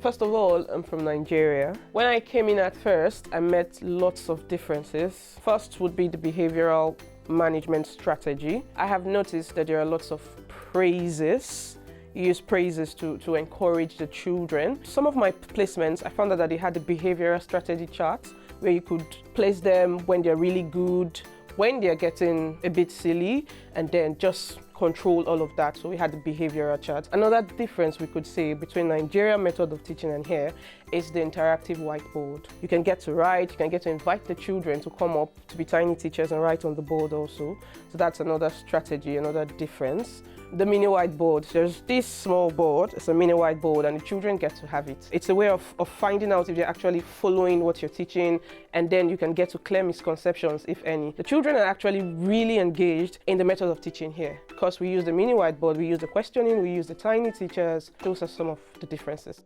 First of all, I'm from Nigeria. When I came in at first, I met lots of differences. First would be the behavioral management strategy. I have noticed that there are lots of praises. You use praises to encourage the children. Some of my placements, I found out that they had the behavioral strategy chart where you could place them when they're really good, when they're getting a bit silly, and then just control all of that. So we had the behavioral chart. Another difference we could say between Nigerian method of teaching and here is the interactive whiteboard. You can get to write, you can get to invite the children to come up to be tiny teachers and write on the board also. So that's another strategy, another difference. The mini whiteboard, there's this small board, it's a mini whiteboard, and the children get to have it. It's a way of finding out if they're actually following what you're teaching, and then you can get to clear misconceptions, if any. The children are actually really engaged in the method of teaching here. Because we use the mini whiteboard, we use the questioning, we use the tiny teachers. Those are some of the differences.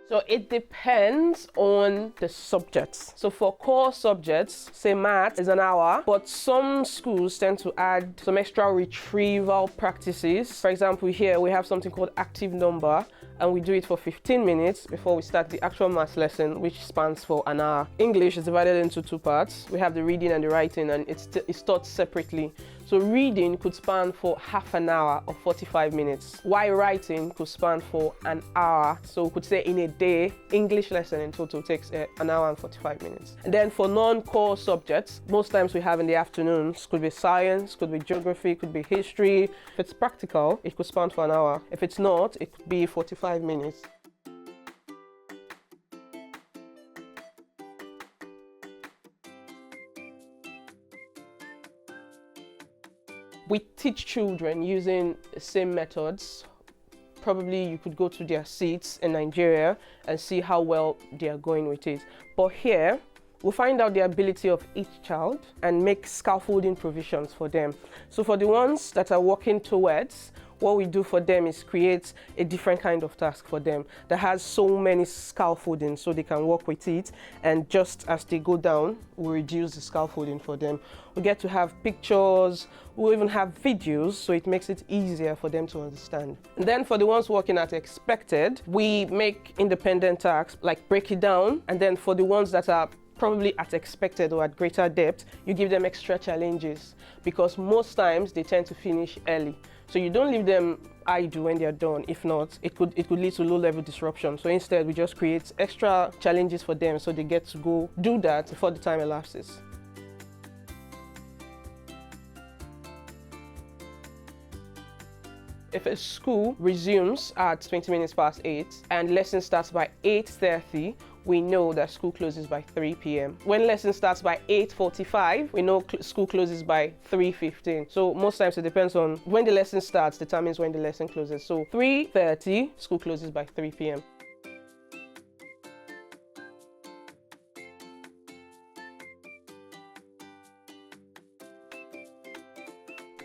So it depends on the subjects. So for core subjects, say math is an hour, but some schools tend to add some extra retrieval practices. For example, here we have something called active number, and we do it for 15 minutes before we start the actual math lesson, which spans for an hour. English is divided into two parts. We have the reading and the writing, and it's taught separately. So reading could span for half an hour or 45 minutes, while writing could span for an hour. So we could say in a day, English lesson in total takes an hour and 45 minutes. And then for non-core subjects, most times we have in the afternoons, could be science, could be geography, could be history. If it's practical, it could span for an hour. If it's not, it could be 45 minutes. We teach children using the same methods. Probably you could go to their seats in Nigeria and see how well they are going with it. But here, we'll find out the ability of each child and make scaffolding provisions for them. So for the ones that are working towards, what we do for them is create a different kind of task for them that has so many scaffolding so they can work with it, and just as they go down, we reduce the scaffolding for them. We get to have pictures, we'll even have videos, so it makes it easier for them to understand. And then for the ones working at expected, we make independent tasks, like break it down, and then for the ones that are probably at expected or at greater depth, you give them extra challenges, because most times they tend to finish early. So you don't leave them idle when they're done. If not, it could lead to low-level disruption. So instead, we just create extra challenges for them so they get to go do that before the time elapses. If a school resumes at 20 minutes past 8 and lesson starts by 8:30, we know that school closes by 3 p.m. When lesson starts by 8:45, we know school closes by 3:15. So most times it depends on when the lesson starts, determines when the lesson closes. So 3:30, school closes by 3 p.m.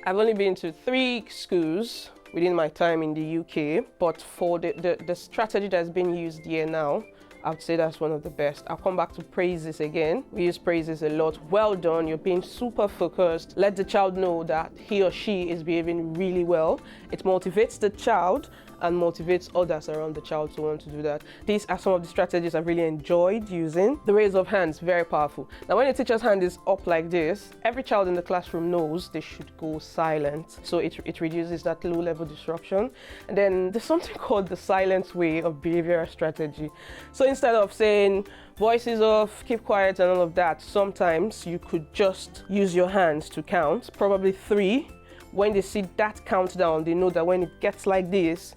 I've only been to 3 schools within my time in the UK, but for the strategy that's being used here now, I would say that's one of the best. I'll come back to praises again. We use praises a lot. Well done, you're being super focused. Let the child know that he or she is behaving really well. It motivates the child and motivates others around the child to want to do that. These are some of the strategies I've really enjoyed using. The raise of hands, very powerful. Now when a teacher's hand is up like this, every child in the classroom knows they should go silent. So it reduces that low-level disruption. And then there's something called the silent way of behavioral strategy. So instead of saying voices off, keep quiet and all of that, sometimes you could just use your hands to count, probably 3. When they see that countdown, they know that when it gets like this,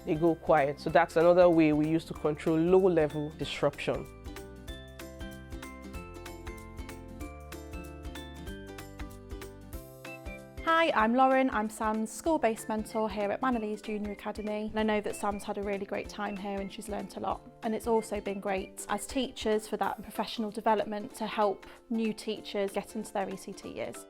they go quiet. So that's another way we use to control low-level disruption. Hi, I'm Lauren. I'm Sam's school-based mentor here at Manalese Junior Academy. And I know that Sam's had a really great time here and she's learnt a lot. And it's also been great as teachers for that professional development to help new teachers get into their ECT years.